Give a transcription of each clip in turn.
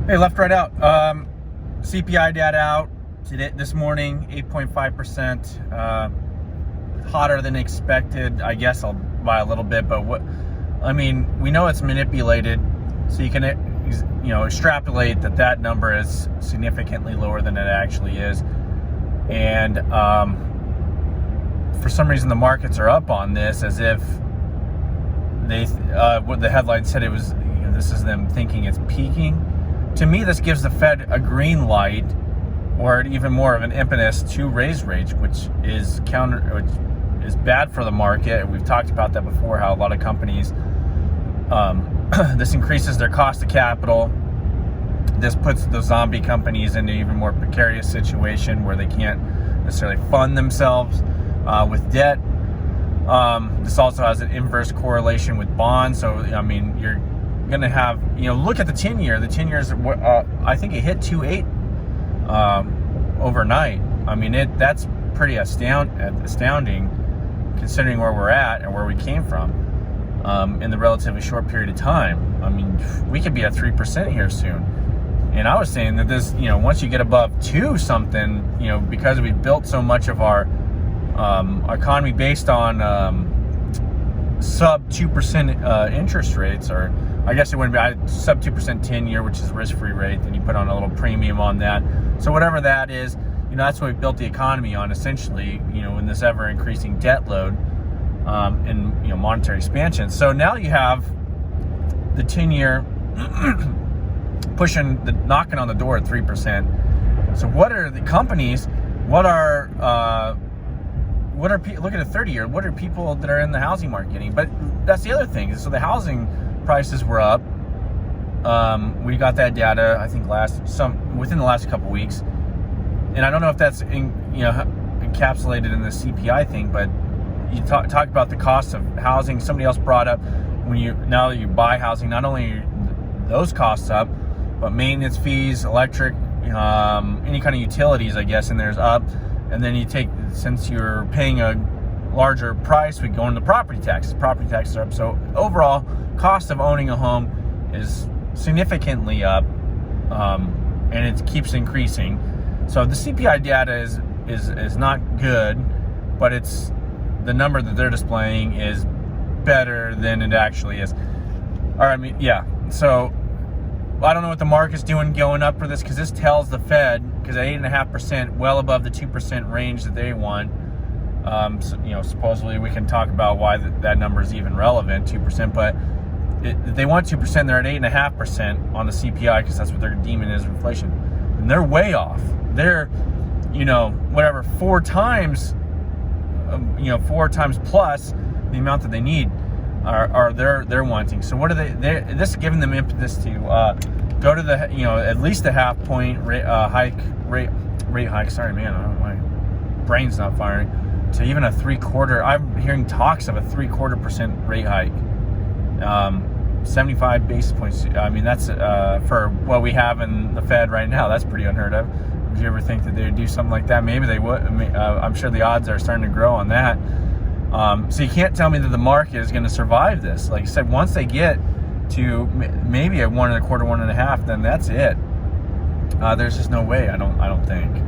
Hey, left, right out. CPI data out today, this morning, 8.5%. Hotter than expected. I guess I'll buy a little bit, but we know it's manipulated, so you can, extrapolate that number is significantly lower than it actually is. And for some reason, the markets are up on this as if what the headline said it was. This is them thinking it's peaking. To me, this gives the Fed a green light, or even more of an impetus to raise rates, which is bad for the market. We've talked about that before, how a lot of companies, this increases their cost of capital. This puts the zombie companies in an even more precarious situation where they can't necessarily fund themselves with debt. This also has an inverse correlation with bonds. So, you're going to have, look at the 10-year. The 10-year is, I think it hit 2.8 overnight. That's pretty astounding considering where we're at and where we came from in the relatively short period of time. We could be at 3% here soon. And I was saying that this, once you get above 2 something, because we built so much of our economy based on sub 2% interest rates, or I guess it wouldn't be sub 2% 10-year, which is risk-free rate. Then you put on a little premium on that. So whatever that is, that's what we built the economy on, essentially, in this ever-increasing debt load and, monetary expansion. So now you have the 10-year knocking on the door at 3%. So what are the companies? Look at a 30-year. What are people that are in the housing market getting? But that's the other thing. So the housing prices were up. We got that data, I think, within the last couple weeks. And I don't know if that's encapsulated in the CPI thing, but you talk about the cost of housing. Somebody else brought up now that you buy housing, not only are those costs up, but maintenance fees, electric, any kind of utilities, I guess, and there's up. And then since you're paying a larger price, we go into property taxes. Property taxes are up. So overall, cost of owning a home is significantly up, and it keeps increasing. So the CPI data is not good, but it's the number that they're displaying is better than it actually is. All right, so I don't know what the market's doing going up for this, because this tells the Fed, because at 8.5%, well above the 2% range that they want. Supposedly we can talk about why that number is even relevant, 2%, but if they want 2%, they're at 8.5% on the CPI, because that's what they're deeming as inflation. And they're way off. They're, 4 times, 4 times plus the amount that they need are they're wanting. So what are they? This is giving them impetus to go to the, at least a half point rate hike. Sorry, man, my brain's not firing. To even a 3/4. I'm hearing talks of a 3/4% rate hike. 75 basis points. That's for what we have in the Fed right now. That's pretty unheard of. Would you ever think that they would do something like that? Maybe they would. I'm sure the odds are starting to grow on that. So you can't tell me that the market is going to survive this. Like I said, once they get to maybe a 1.25, 1.5, then that's it. There's just no way. I don't think.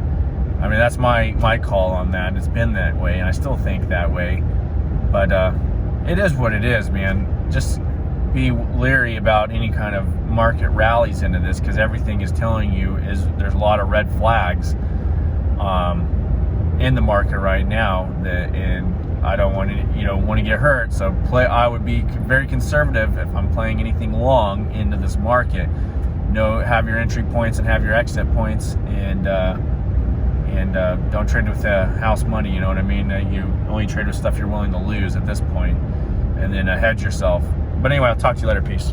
That's my call on that. It's been that way, and I still think that way. But it is what it is, man. Just be leery about any kind of market rallies into this, because everything is telling you there's a lot of red flags in the market right now, and I don't want to get hurt. So I would be very conservative if I'm playing anything long into this market. Have your entry points and have your exit points, and don't trade with house money. You know what I mean? You only trade with stuff you're willing to lose at this point, and then hedge yourself. But anyway, I'll talk to you later. Peace.